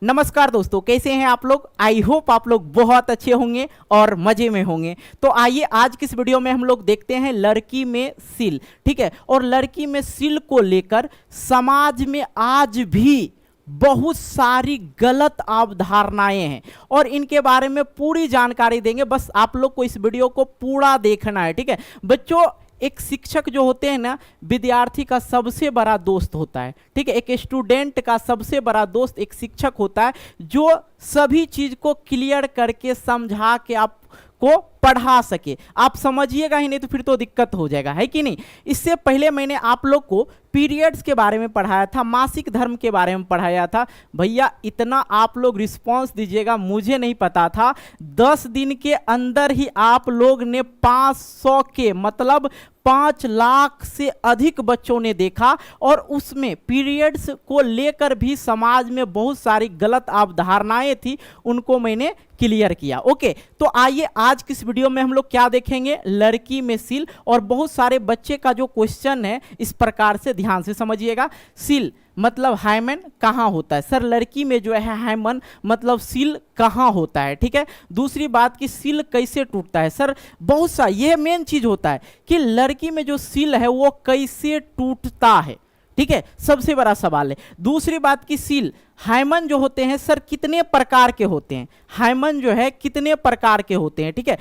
नमस्कार दोस्तों, कैसे हैं आप लोग। आई होप आप लोग बहुत अच्छे होंगे और मजे में होंगे। तो आइए आज की इस वीडियो में हम लोग देखते हैं लड़की में सील। ठीक है, और लड़की में सील को लेकर समाज में आज भी बहुत सारी गलत अवधारणाएं हैं और इनके बारे में पूरी जानकारी देंगे। बस आप लोग को इस वीडियो को पूरा देखना है। ठीक है बच्चों, एक शिक्षक जो होते हैं ना, विद्यार्थी का सबसे बड़ा दोस्त होता है। ठीक है, एक स्टूडेंट का सबसे बड़ा दोस्त एक शिक्षक होता है, जो सभी चीज को क्लियर करके समझा के आपको पढ़ा सके। आप समझिएगा ही नहीं तो फिर तो दिक्कत हो जाएगा, है कि नहीं। इससे पहले मैंने आप लोग को पीरियड्स के बारे में पढ़ाया था, मासिक धर्म के बारे में पढ़ाया था। भैया इतना आप लोग रिस्पांस दीजिएगा, मुझे नहीं पता था। 10 दिन के अंदर ही आप लोग ने 500 के मतलब 5 लाख से अधिक बच्चों ने देखा और उसमें पीरियड्स को लेकर भी समाज में बहुत सारी गलत अवधारणाएं थी, उनको मैंने क्लियर किया। ओके, तो आइए आज किस वीडियो में हम लोग क्या देखेंगे, लड़की में सील। और बहुत सारे बच्चे का जो क्वेश्चन है इस प्रकार से ध्यान से समझिएगा। सील मतलब हाइमन कहाँ होता है सर, लड़की में जो है हाइमन मतलब सील कहाँ होता है। ठीक है, दूसरी बात कि सील कैसे टूटता है सर, बहुत सा ये मेन चीज होता है कि लड़की में जो सील है वो कैसे टूटता है। ठीक है, सबसे बड़ा सवाल है। दूसरी बात की सील हाइमन जो होते हैं सर कितने प्रकार के होते हैं, हाइमन जो है कितने प्रकार के होते हैं। ठीक है,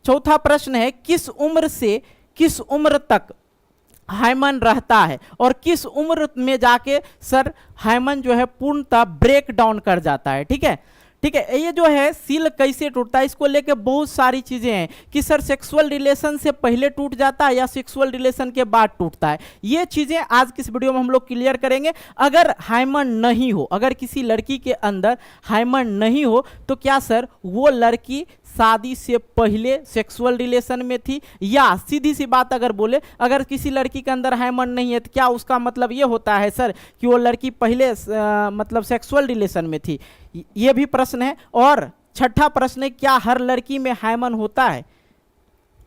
चौथा प्रश्न है किस उम्र से किस उम्र तक हाइमन रहता है और किस उम्र में जाके सर हाइमन जो है पूर्णतः ब्रेक डाउन कर जाता है। ठीक है, ठीक है, ये जो है सील कैसे टूटता है इसको लेके बहुत सारी चीजें हैं कि सर सेक्सुअल रिलेशन से पहले टूट जाता है या सेक्सुअल रिलेशन के बाद टूटता है। ये चीजें आज की इस वीडियो में हम लोग क्लियर करेंगे। अगर हाइमन नहीं हो, अगर किसी लड़की के अंदर हाइमन नहीं हो तो क्या सर वो लड़की शादी से पहले सेक्सुअल रिलेशन में थी, या सीधी सी बात अगर बोले अगर किसी लड़की के अंदर हाइमन नहीं है तो क्या उसका मतलब ये होता है सर कि वो लड़की पहले मतलब सेक्सुअल रिलेशन में थी। ये भी प्रश्न है। और छठा प्रश्न है क्या हर लड़की में हाइमन होता है,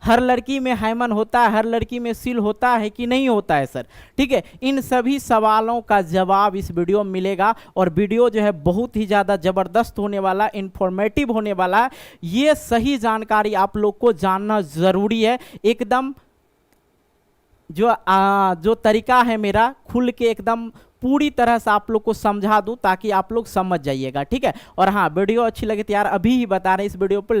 हर लड़की में हाइमन होता है, हर लड़की में सील होता है कि नहीं होता है सर। ठीक है, इन सभी सवालों का जवाब इस वीडियो में मिलेगा और वीडियो जो है बहुत ही ज़्यादा ज़बरदस्त होने वाला, इंफॉर्मेटिव होने वाला है। ये सही जानकारी आप लोग को जानना ज़रूरी है। एकदम जो तरीका है मेरा खुल के एकदम पूरी तरह से आप लोग को समझा दूं ताकि आप लोग समझ जाइएगा। ठीक है, और हाँ वीडियो अच्छी लगे तो यार अभी ही बता रहे हैं इस वीडियो पर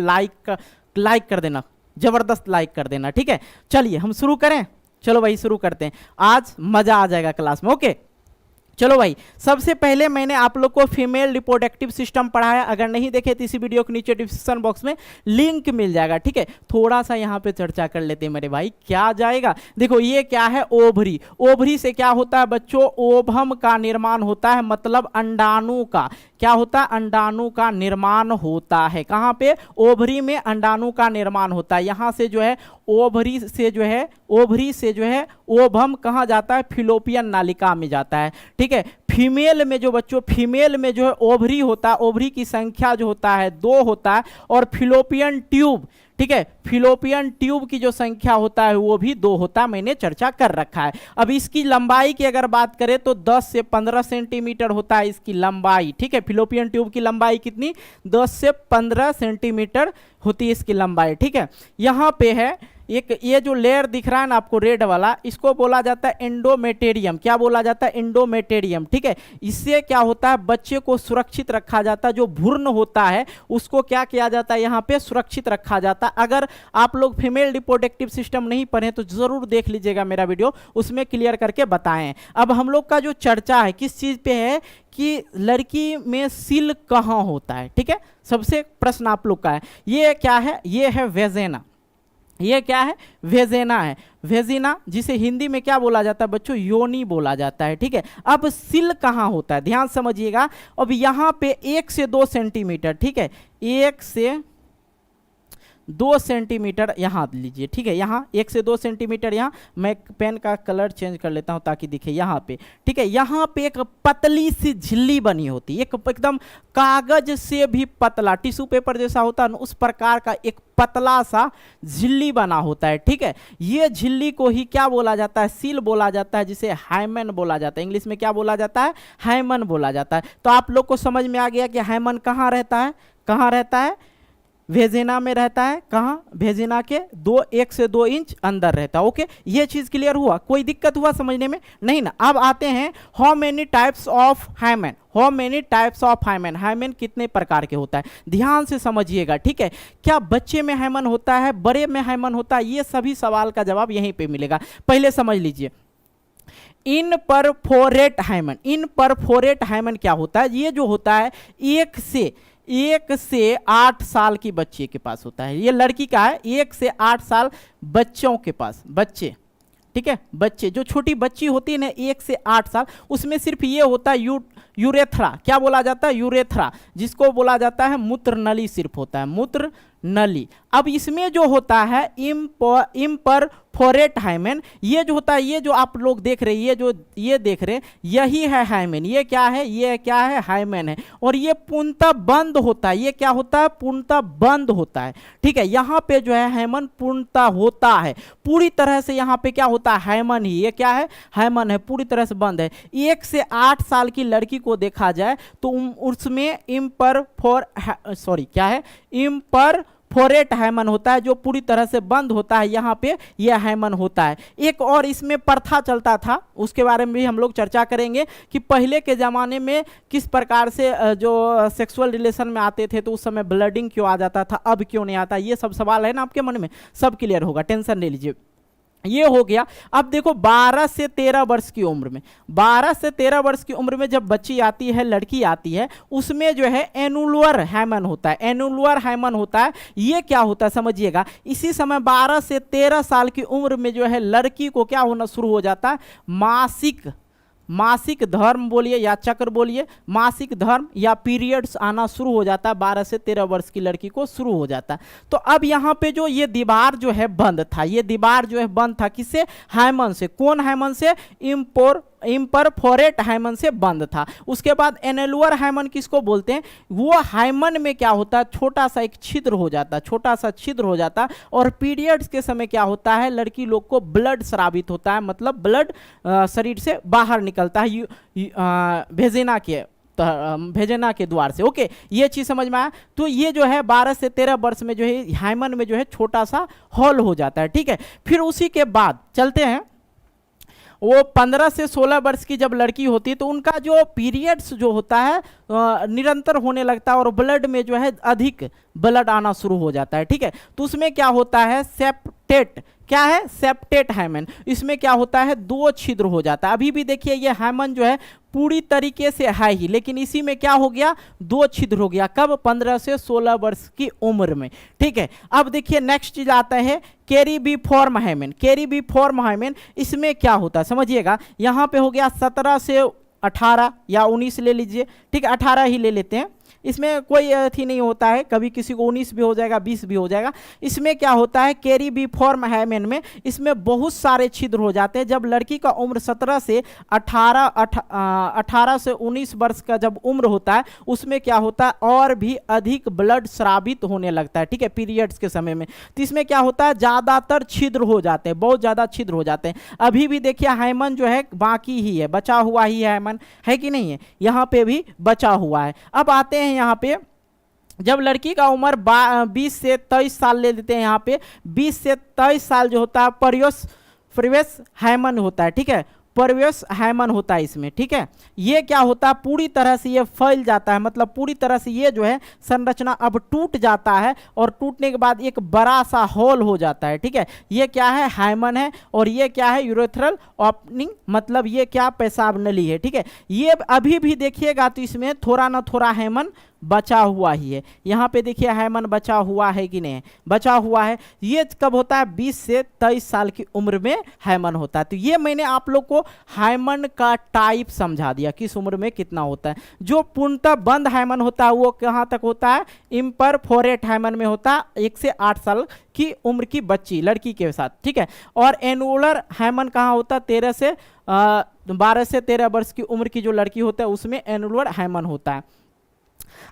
लाइक कर देना, जबरदस्त लाइक कर देना। ठीक है, चलिए हम शुरू करें। चलो भाई शुरू करते हैं, आज मजा आ जाएगा क्लास में। ओके चलो भाई, सबसे पहले मैंने आप लोग को फीमेल रिप्रोडक्टिव सिस्टम पढ़ाया। अगर नहीं देखे तो इसी वीडियो के नीचे डिस्क्रिप्शन बॉक्स में लिंक मिल जाएगा। ठीक है, थोड़ा सा यहाँ पे चर्चा कर लेते हैं मेरे भाई, क्या जाएगा। देखो ये क्या है, ओवरी। ओवरी से क्या होता है बच्चों, ओवम का निर्माण होता है, मतलब अंडाणु का क्या होता है, अंडाणु का निर्माण होता है। कहाँ पे, ओवरी में अंडाणु का निर्माण होता है। यहाँ से जो है ओवरी से जो है ओवम कहाँ जाता है, फिलोपियन नालिका में जाता है। ठीक है, फीमेल में जो बच्चों, फीमेल में जो है ओवरी होता है, ओवरी की संख्या जो होता है 2 होता है, और फिलोपियन ट्यूब, ठीक है, फिलोपियन ट्यूब की जो संख्या होता है वो भी 2 होता है, मैंने चर्चा कर रखा है। अब इसकी लंबाई की अगर बात करें तो 10 से 15 सेंटीमीटर होता है इसकी लंबाई। ठीक है, फिलोपियन ट्यूब की लंबाई कितनी, 10 से 15 सेंटीमीटर होती है इसकी लंबाई। ठीक है, यहाँ पे है एक ये जो लेयर दिख रहा है ना आपको रेड वाला, इसको बोला जाता है एंडोमेटेरियम। क्या बोला जाता है, एंडोमेटेरियम। ठीक है, इससे क्या होता है, बच्चे को सुरक्षित रखा जाता है। जो भ्रूण होता है उसको क्या किया जाता है, यहाँ पे सुरक्षित रखा जाता है। अगर आप लोग फीमेल रिप्रोडक्टिव सिस्टम नहीं पढ़े तो जरूर देख लीजिएगा मेरा वीडियो, उसमें क्लियर करके बताएं। अब हम लोग का जो चर्चा है किस चीज पे है कि लड़की में सील कहाँ होता है। ठीक है, सबसे प्रश्न आप लोग का है, ये क्या है, ये है वेजेना। ये क्या है, वेजेना है। वेजिना जिसे हिंदी में क्या बोला जाता है बच्चों, योनि बोला जाता है। ठीक है, अब सील कहाँ होता है, ध्यान समझिएगा। अब यहाँ पे 1 से 2 सेंटीमीटर, ठीक है, 1 से 2 सेंटीमीटर यहाँ लीजिए, ठीक है, यहाँ 1 से 2 सेंटीमीटर, यहाँ मैं पेन का कलर चेंज कर लेता हूँ ताकि दिखे यहाँ पे, ठीक है, यहाँ पे एक पतली सी झिल्ली बनी होती है, एक एकदम कागज से भी पतला, टिश्यू पेपर जैसा होता है ना, उस प्रकार का एक पतला सा झिल्ली बना होता है, ठीक है। ये झिल्ली को ही क्या बोला जाता है, सील बोला जाता है, जिसे हाइमन बोला जाता है। इंग्लिश में क्या बोला जाता है, हाइमन बोला जाता है। तो आप लोग को समझ में आ गया कि हाइमन कहाँ रहता है, कहाँ रहता है, वेजिना में रहता है। कहाँ, वेजिना के 1 से 2 इंच अंदर रहता है। ओके, ये चीज क्लियर हुआ, कोई दिक्कत हुआ समझने में, नहीं ना। अब आते हैं how many types of hymen, how many types of hymen, hymen कितने प्रकार के होता है, ध्यान से समझिएगा, ठीक है। क्या बच्चे में हाइमन होता है, बड़े में हाइमन होता है, ये सभी सवाल का जवाब यहीं पे मिलेगा। पहले समझ लीजिए, इन परफोरेट हाइमन, इन परफोरेट हाइमन क्या होता है, ये जो होता है 1 से 8 साल की बच्चे के पास होता है। ये लड़की का है, 1 से 8 साल बच्चों के पास, बच्चे, ठीक है, बच्चे, जो छोटी बच्ची होती है ना 1 से 8 साल, उसमें सिर्फ ये होता है यूरेथ्रा, क्या बोला जाता है, यूरेथ्रा, जिसको बोला जाता है मूत्र नली, सिर्फ होता है मूत्र नली। अब इसमें जो होता है इम्परफोरेट हाइमेन, ये जो होता है, ये जो आप लोग देख रहे हैं, ये जो ये देख रहे हैं, यही है हाइमेन। ये क्या है, ये क्या है, हाइमेन है। और ये पूर्णतः बंद होता है, ये क्या होता है, पूर्णतः बंद होता है, ठीक है। यहाँ पे जो है हाइमेन पूर्णतः होता है, पूरी तरह से यहाँ पे क्या होता है, हाइमेन ही, ये क्या है, हाइमेन है, पूरी तरह से बंद है। 1 से 8 साल की लड़की को देखा जाए तो उसमें इम्परफोरेट हाइमन होता है, जो पूरी तरह से बंद होता है, यहाँ पे यह हाइमन होता है। एक और इसमें प्रथा चलता था, उसके बारे में भी हम लोग चर्चा करेंगे कि पहले के ज़माने में किस प्रकार से जो सेक्सुअल रिलेशन में आते थे तो उस समय ब्लडिंग क्यों आ जाता था, अब क्यों नहीं आता। ये सब सवाल है ना आपके मन में, सब क्लियर होगा, टेंशन ले लीजिए। ये हो गया। अब देखो 12 से 13 वर्ष की उम्र में, 12 से 13 वर्ष की उम्र में जब बच्ची आती है, लड़की आती है, उसमें जो है एनुलर हाइमन होता है, एनुलर हाइमन होता है। ये क्या होता है समझिएगा, इसी समय 12 से 13 साल की उम्र में जो है लड़की को क्या होना शुरू हो जाता है, मासिक धर्म बोलिए या चक्र बोलिए, मासिक धर्म या पीरियड्स आना शुरू हो जाता है। 12 से 13 वर्ष की लड़की को शुरू हो जाता है। तो अब यहाँ पे जो ये दीवार जो है बंद था, ये दीवार जो है बंद था, किससे, हाइमन से। कौन हाइमन से, इम्परफोरेट हाइमन से बंद था। उसके बाद एनुलर हाइमन किसको बोलते हैं, वो हाइमन में क्या होता है, छोटा सा एक छिद्र हो जाता है, छोटा सा छिद्र हो जाता है। और पीरियड्स के समय क्या होता है, लड़की लोग को ब्लड स्रावित होता है, मतलब ब्लड शरीर से बाहर निकलता है भेजना के द्वार से। ओके, ये चीज समझ में आया। तो ये जो है 12 से 13 वर्ष में जो है हाइमन में जो है छोटा सा हॉल हो जाता है, ठीक है। फिर उसी के बाद चलते हैं, वो 15 से 16 वर्ष की जब लड़की होती है तो उनका जो पीरियड्स जो होता है निरंतर होने लगता है और ब्लड में जो है अधिक ब्लड आना शुरू हो जाता है, ठीक है। तो उसमें क्या होता है, सेप्टेट, क्या है, सेप्टेट हाइमन। इसमें क्या होता है, 2 छिद्र हो जाता है। अभी भी देखिए ये हाइमन जो है पूरी तरीके से है ही, लेकिन इसी में क्या हो गया, 2 छिद्र हो गया। कब, 15 से 16 वर्ष की उम्र में, ठीक है। अब देखिए नेक्स्ट चीज आता है कैरिबिफॉर्म हाइमन। कैरिबिफॉर्म हाइमन, इसमें क्या होता है समझिएगा, यहाँ पे हो गया 17 से 18 या 19 ले लीजिए, ठीक है, 18 ही ले लेते हैं। इसमें कोई अथी नहीं होता है, कभी किसी को 19 भी हो जाएगा, 20 भी हो जाएगा। इसमें क्या होता है, कैरिबिफॉर्म हाइमन में इसमें बहुत सारे छिद्र हो जाते हैं। जब लड़की का उम्र 17 से 18 से 19 वर्ष का जब उम्र होता है, उसमें क्या होता है, और भी अधिक ब्लड स्रावित होने लगता है, ठीक है, पीरियड्स के समय में। तो इसमें क्या होता है, ज़्यादातर छिद्र हो जाते हैं, बहुत ज़्यादा छिद्र हो जाते हैं। अभी भी देखिए हाइमन जो है बाकी ही है, बचा हुआ ही हाइमन है कि नहीं है, यहाँ पे भी बचा हुआ है। अब आते हैं यहाँ पे, जब लड़की का उम्र 20 से 23 साल ले लेते हैं, यहाँ पे 20 से 23 साल जो होता है परिवेश हाइमन होता है, ठीक है, परिवेश हाइमन होता है इसमें, ठीक है। ये क्या होता है, पूरी तरह से ये फैल जाता है, मतलब पूरी तरह से ये जो है संरचना अब टूट जाता है और टूटने के बाद एक बड़ा सा होल हो जाता है, ठीक है। ये क्या है, हाइमन है। और ये क्या है, यूरेथ्रल ओपनिंग, मतलब ये क्या, पेशाब नली है, ठीक है। ये अभी भी देखिएगा तो इसमें थोड़ा ना थोड़ा हाइमन बचा हुआ ही है। यहाँ पे देखिए हाइमन बचा हुआ है कि नहीं, बचा हुआ है। ये कब होता है, 20 से 23 साल की उम्र में हाइमन होता है। तो ये मैंने आप लोग को हाइमन का टाइप समझा दिया, किस उम्र में कितना होता है। जो पूर्णतः बंद हाइमन होता है वो कहाँ तक होता है, इम्परफोरेट हाइमन में होता है 1 से 8 साल की उम्र की बच्ची लड़की के साथ, ठीक है। और एनुलर हाइमन कहाँ होता है, 12 से 13 वर्ष की उम्र की जो लड़की होता है उसमें एनुलर हाइमन होता है।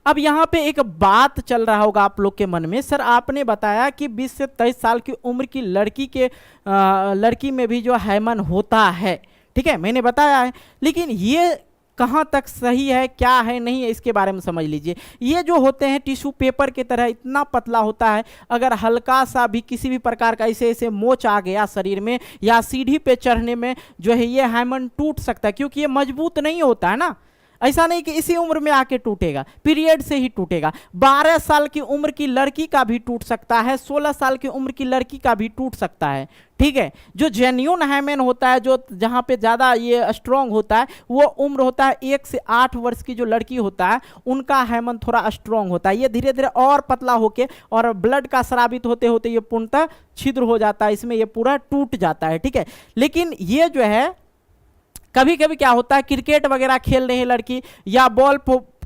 अब यहाँ पे एक बात चल रहा होगा आप लोग के मन में, सर आपने बताया कि 20 से 23 साल की उम्र की लड़की में भी जो हाइमन होता है, ठीक है, मैंने बताया है, लेकिन ये कहाँ तक सही है, क्या है, नहीं है, इसके बारे में समझ लीजिए। ये जो होते हैं टिश्यू पेपर की तरह इतना पतला होता है, अगर हल्का सा भी किसी भी प्रकार का ऐसे मोच आ गया शरीर में या सीढ़ी पे चढ़ने में जो है ये हाइमन टूट सकता है, क्योंकि ये मजबूत नहीं होता है ना। ऐसा नहीं कि इसी उम्र में आके टूटेगा, पीरियड से ही टूटेगा। 12 साल की उम्र की लड़की का भी टूट सकता है, 16 साल की उम्र की लड़की का भी टूट सकता है, ठीक है। जो जेन्युइन हाइमेन होता है, जो जहाँ पे ज़्यादा ये स्ट्रॉन्ग होता है, वो उम्र होता है 1 से 8 वर्ष की जो लड़की होता है उनका हाइमन थोड़ा स्ट्रॉन्ग होता है। ये धीरे धीरे और पतला होके और ब्लड का स्रावित होते होते ये पूर्णतः छिद्र हो जाता है, इसमें ये पूरा टूट जाता है, ठीक है। लेकिन ये जो है कभी कभी क्या होता है, क्रिकेट वगैरह खेल रहे हैं लड़की या बॉल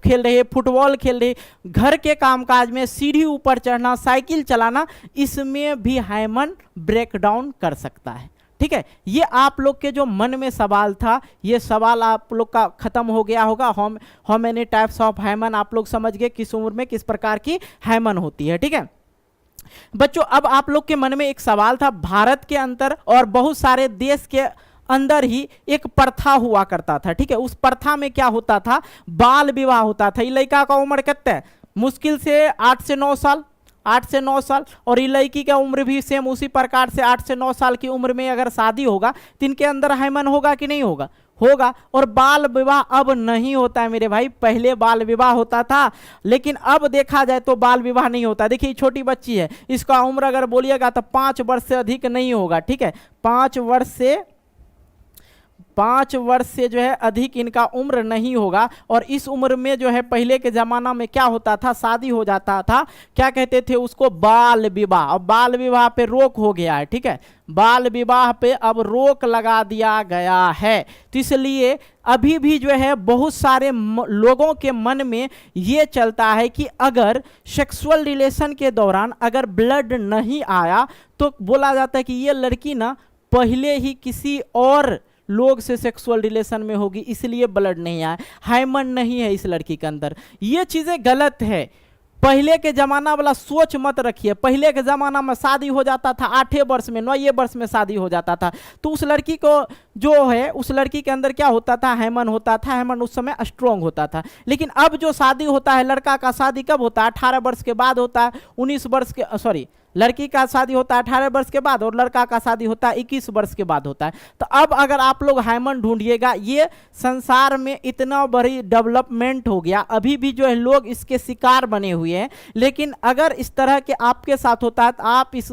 खेल रही है, फुटबॉल खेल रही, घर के कामकाज में सीढ़ी ऊपर चढ़ना, साइकिल चलाना, इसमें भी हाइमन ब्रेक डाउन कर सकता है, ठीक है। ये आप लोग के जो मन में सवाल था, ये सवाल आप लोग का खत्म हो गया होगा। How many types of hymen आप लोग समझ गए, किस उम्र में किस प्रकार की हाइमन होती है, ठीक है बच्चों। अब आप लोग के मन में एक सवाल था, भारत के अंदर और बहुत सारे देश के अंदर ही एक प्रथा हुआ करता था, ठीक है। उस प्रथा में क्या होता था, बाल विवाह होता था। ये लड़का का उम्र कितना है, मुश्किल से 8 से 9 साल, 8 से 9 साल, और ये लड़की का उम्र भी सेम उसी प्रकार से 8 से 9 साल की उम्र में अगर शादी होगा तो इनके अंदर हाइमन होगा कि नहीं होगा, होगा। और बाल विवाह अब नहीं होता है मेरे भाई, पहले बाल विवाह होता था, लेकिन अब देखा जाए तो बाल विवाह नहीं होता। देखिए छोटी बच्ची है, इसका उम्र अगर बोलिएगा तो 5 वर्ष से अधिक नहीं होगा, ठीक है। 5 वर्ष से जो है अधिक इनका उम्र नहीं होगा। और इस उम्र में जो है पहले के ज़माना में क्या होता था, शादी हो जाता था, क्या कहते थे उसको, बाल विवाह। अब बाल विवाह पे रोक हो गया है, ठीक है, बाल विवाह पे अब रोक लगा दिया गया है। तो इसलिए अभी भी जो है बहुत सारे लोगों के मन में ये चलता है कि अगर सेक्सुअल रिलेशन के दौरान अगर ब्लड नहीं आया तो बोला जाता है कि ये लड़की ना पहले ही किसी और लोग से सेक्सुअल रिलेशन में होगी, इसलिए ब्लड नहीं आया, हाइमन नहीं है इस लड़की के अंदर। ये चीज़ें गलत है। पहले के ज़माना वाला सोच मत रखिए। पहले के ज़माना में शादी हो जाता था 8 वर्ष में, 9 वर्ष में शादी हो जाता था, तो उस लड़की को जो है, उस लड़की के अंदर क्या होता था, हाइमन होता था। हाइमन उस समय स्ट्रॉन्ग होता था। लेकिन अब जो शादी होता है, लड़का का शादी कब होता है, 18 वर्ष के बाद होता है, 19 वर्ष के, सॉरी, लड़की का शादी होता है 18 वर्ष के बाद और लड़का का शादी होता है 21 वर्ष के बाद होता है। तो अब अगर आप लोग हाइमन ढूंढिएगा, ये संसार में इतना बड़ी डेवलपमेंट हो गया, अभी भी जो है लोग इसके शिकार बने हुए हैं। लेकिन अगर इस तरह के आपके साथ होता है तो आप इस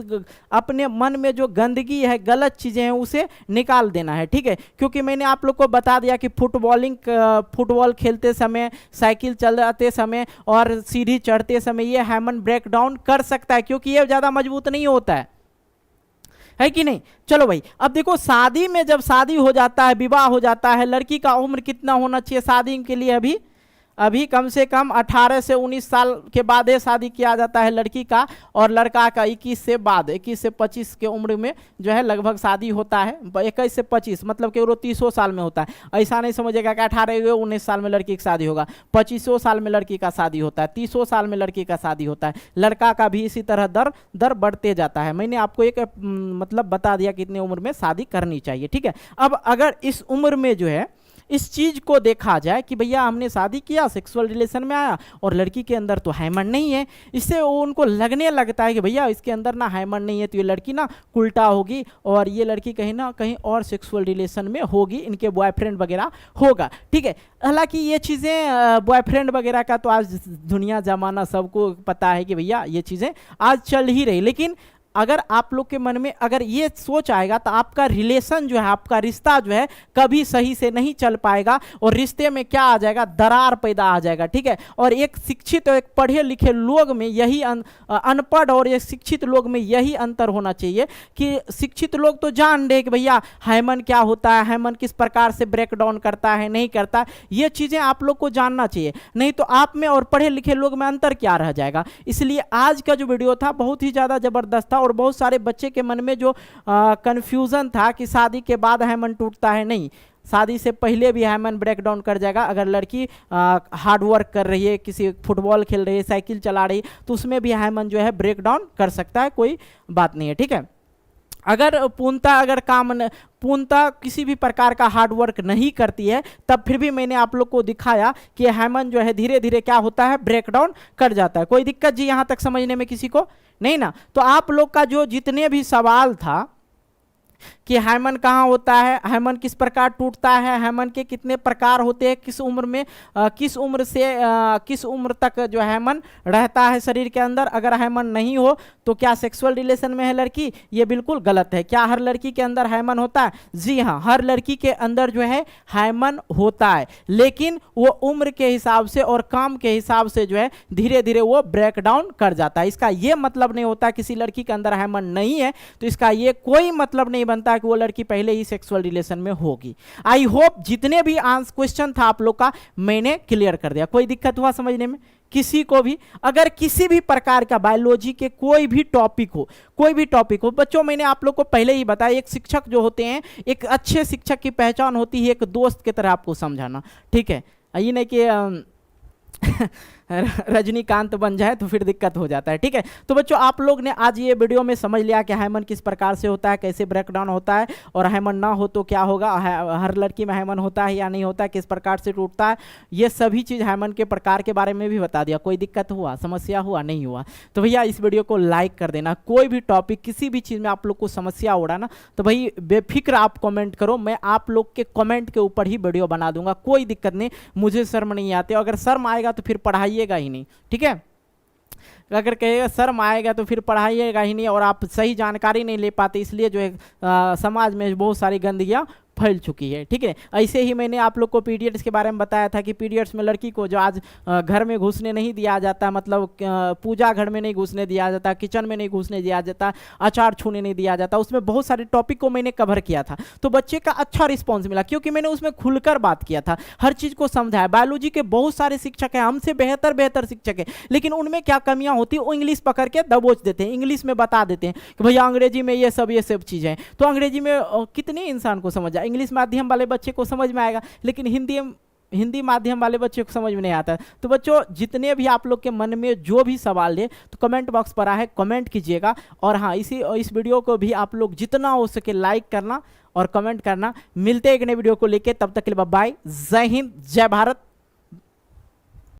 अपने मन में जो गंदगी है, गलत चीज़ें हैं, उसे निकाल देना है, ठीक है। क्योंकि मैंने आप लोग को बता दिया कि फुटबॉल खेलते समय, साइकिल चलाते समय और सीढ़ी चढ़ते समय ये हाइमन ब्रेक डाउन कर सकता है, क्योंकि ये ज़्यादा मजबूत नहीं होता है कि नहीं। चलो भाई, अब देखो शादी में जब शादी हो जाता है, विवाह हो जाता है, लड़की का उम्र कितना होना चाहिए शादी के लिए, अभी कम से कम 18 से 19 साल के बाद शादी किया जाता है लड़की का, और लड़का का 21 से बाद, 21 से 25 के उम्र में जो है लगभग शादी होता है। 21 से 25 मतलब कि वो 30 साल में होता है। ऐसा नहीं समझेगा कि 18 या 19 साल में लड़की की शादी होगा, 25 साल में लड़की का शादी होता है, 30 साल में लड़की का शादी होता है। लड़का का भी इसी तरह दर बढ़ते जाता है। मैंने आपको एक मतलब बता दिया कितने उम्र में शादी करनी चाहिए, ठीक है। अब अगर इस उम्र में जो है इस चीज को देखा जाए कि भैया हमने शादी किया, सेक्सुअल रिलेशन में आया और लड़की के अंदर तो हाइमन नहीं है, इससे उनको लगने लगता है कि भैया इसके अंदर ना हाइमन नहीं है, तो ये लड़की ना उल्टा होगी और ये लड़की कहीं ना कहीं और सेक्सुअल रिलेशन में होगी, इनके बॉयफ्रेंड वगैरह होगा, ठीक है। हालांकि ये चीज़ें बॉयफ्रेंड वगैरह का तो आज दुनिया जमाना सबको पता है कि भैया ये चीज़ें आज चल ही रही, लेकिन अगर आप लोग के मन में अगर ये सोच आएगा तो आपका रिलेशन जो है, आपका रिश्ता जो है कभी सही से नहीं चल पाएगा और रिश्ते में क्या आ जाएगा, दरार पैदा आ जाएगा। ठीक है, और एक शिक्षित और एक पढ़े लिखे लोग में यही अनपढ़ और एक शिक्षित लोग में यही अंतर होना चाहिए कि शिक्षित लोग तो जान रहे कि भैया हाइमन क्या होता है, हाइमन किस प्रकार से ब्रेक डाउन करता है, नहीं करता, ये चीजें आप लोग को जानना चाहिए। नहीं तो आप में और पढ़े लिखे लोग में अंतर क्या रह जाएगा। इसलिए आज का जो वीडियो था बहुत ही ज्यादा जबरदस्त था और बहुत सारे बच्चे के मन में जो कंफ्यूजन था कि शादी के बाद हाइमन टूटता है, नहीं, शादी से पहले भी हाइमन ब्रेक डाउन कर जाएगा। अगर लड़की हार्ड वर्क कर रही है, किसी फुटबॉल खेल रही है, साइकिल चला रही है, तो उसमें भी हाइमन जो है ब्रेक डाउन कर सकता है, कोई बात नहीं है। ठीक है, अगर पूर्णतः किसी भी प्रकार का हार्ड वर्क नहीं करती है, तब फिर भी मैंने आप लोग को दिखाया कि हाइमन जो है धीरे धीरे क्या होता है, ब्रेक डाउन कर जाता है। कोई दिक्कत जी यहां तक समझने में किसी को नहीं ना? तो आप लोग का जो जितने भी सवाल था कि हाइमन कहाँ होता है, हाइमन किस प्रकार टूटता है, हाइमन के कितने प्रकार होते हैं, किस उम्र में किस उम्र से किस उम्र तक जो हाइमन रहता है शरीर के अंदर, अगर हाइमन नहीं हो तो क्या सेक्सुअल रिलेशन में है लड़की, ये बिल्कुल गलत है। क्या हर लड़की के अंदर हाइमन होता है? जी हाँ, हर लड़की के अंदर जो है हाइमन होता है, लेकिन वो उम्र के हिसाब से और काम के हिसाब से जो है धीरे धीरे वो ब्रेक डाउन कर जाता है। इसका ये मतलब नहीं होता किसी लड़की के अंदर हाइमन नहीं है तो इसका ये कोई मतलब नहीं बनता कि वो लड़की पहले ही सेक्सुअल रिलेशन में होगी। आई होप जितने भी क्वेश्चन था आप लोग का मैंने क्लियर कर दिया। कोई दिक्कत हुआ समझने में किसी को भी? अगर किसी भी प्रकार का बायोलॉजी के कोई भी टॉपिक हो बच्चों, मैंने आप लोग को पहले ही बताया, एक शिक्षक जो होते हैं, एक अच्छे शिक्षक की पहचान होती है एक दोस्त की तरह आपको समझाना। ठीक है, ये नहीं कि रजनीकांत बन जाए तो फिर दिक्कत हो जाता है। ठीक है, तो बच्चों आप लोग ने आज ये वीडियो में समझ लिया कि हाइमन किस प्रकार से होता है, कैसे ब्रेक डाउन होता है, और हाइमन ना हो तो क्या होगा, हर लड़की में हाइमन होता है या नहीं होता है, किस प्रकार से टूटता है, ये सभी चीज़ हाइमन के प्रकार के बारे में भी बता दिया। कोई दिक्कत हुआ, समस्या हुआ, नहीं हुआ? तो भैया इस वीडियो को लाइक कर देना। कोई भी टॉपिक किसी भी चीज़ में आप लोग को समस्या हो रहा ना, तो भाई बेफिक्र आप कमेंट करो, मैं आप लोग के कमेंट के ऊपर ही वीडियो बना दूंगा, कोई दिक्कत नहीं, मुझे शर्म नहीं आती। अगर शर्म आएगा तो फिर पढ़ाइएगा ही नहीं। ठीक है, अगर कहेगा शर्म आएगा तो फिर पढ़ाइएगा ही नहीं और आप सही जानकारी नहीं ले पाते, इसलिए जो है समाज में बहुत सारी गंदगियाँ फैल चुकी है। ठीक है, ऐसे ही मैंने आप लोग को पीरियड्स के बारे में बताया था कि पीरियड्स में लड़की को जो आज घर में घुसने नहीं दिया जाता, मतलब पूजा घर में नहीं घुसने दिया जाता, किचन में नहीं घुसने दिया जाता, अचार छूने नहीं दिया जाता, उसमें बहुत सारे टॉपिक को मैंने कवर किया था। तो बच्चे का अच्छा रिस्पॉन्स मिला क्योंकि मैंने उसमें खुलकर बात किया था, हर चीज़ को समझाया। बायोलॉजी के बहुत सारे शिक्षक हैं, हमसे बेहतर शिक्षक हैं, लेकिन उनमें क्या कमियां होती है, वो इंग्लिश पकड़ के दबोच देते हैं, इंग्लिश में बता देते हैं कि भैया अंग्रेजी में ये सब चीज़ें। तो अंग्रेजी में कितने इंसान को समझ आए, इंग्लिश माध्यम वाले बच्चे को समझ में आएगा, लेकिन हिंदी माध्यम वाले बच्चे को समझ में नहीं आता। तो बच्चों जितने भी आप लोग के मन में जो भी सवाल है तो कमेंट बॉक्स पर है, कमेंट कीजिएगा। और हाँ, इस वीडियो को भी आप लोग जितना हो सके लाइक करना और कमेंट करना। मिलते हैं एक नए वीडियो को लेके, तब तक के लिए बाय बाय, जय हिंद, जय भारत।